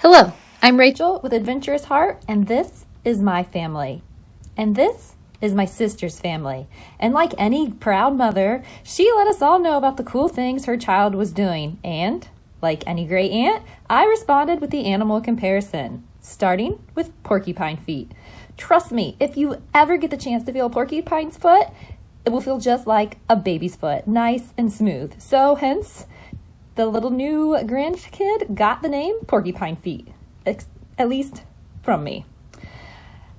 Hello, I'm Rachel with Adventurous Heart, and this is my family. And this is my sister's family. And like any proud mother, she let us all know about the cool things her child was doing. And like any great aunt, I responded with the animal comparison, starting with porcupine feet. Trust me, if you ever get the chance to feel a porcupine's foot, it will feel just like a baby's foot, nice and smooth. So hence, the little new grandkid got the name Porcupine Feet, at least from me.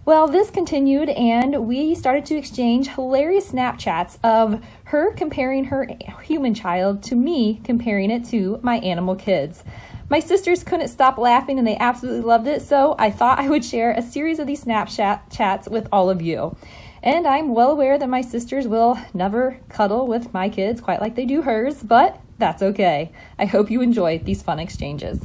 Well, this continued, and we started to exchange hilarious Snapchats of her comparing her human child to me comparing it to my animal kids. My sisters couldn't stop laughing, and they absolutely loved it, so I thought I would share a series of these Snapchats with all of you. And I'm well aware that my sisters will never cuddle with my kids quite like they do hers, but that's okay. I hope you enjoy these fun exchanges.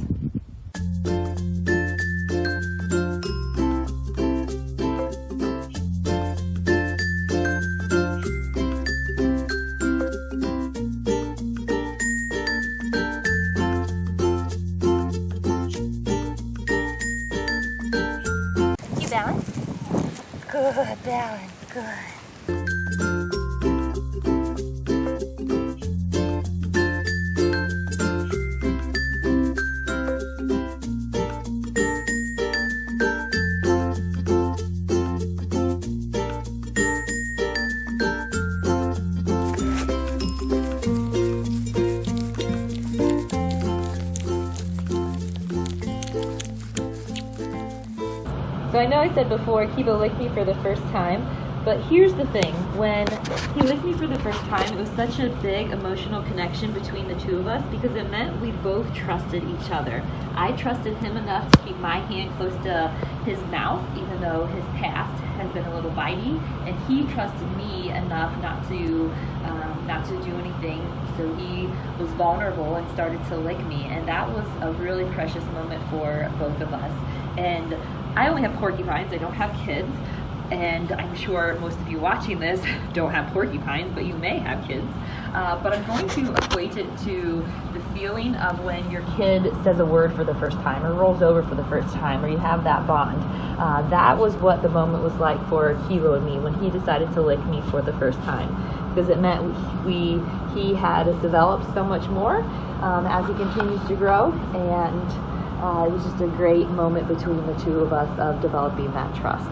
You balance? Good balance, good. So I know I said before, Kiba licked me for the first time, but here's the thing. When he licked me for the first time, it was such a big emotional connection between the two of us because it meant we both trusted each other. I trusted him enough to keep my hand close to his mouth, even though his past has been a little bitey, and he trusted me enough not to do anything, so he was vulnerable and started to lick me, and that was a really precious moment for both of us. And I only have porcupines, I don't have kids, and I'm sure most of you watching this don't have porcupines, but you may have kids. But I'm going to equate it to the feeling of when your kid says a word for the first time, or rolls over for the first time, or you have that bond. That was what the moment was like for Kilo and me when he decided to lick me for the first time, because it meant he had developed so much more as he continues to grow, and it was just a great moment between the two of us of developing that trust.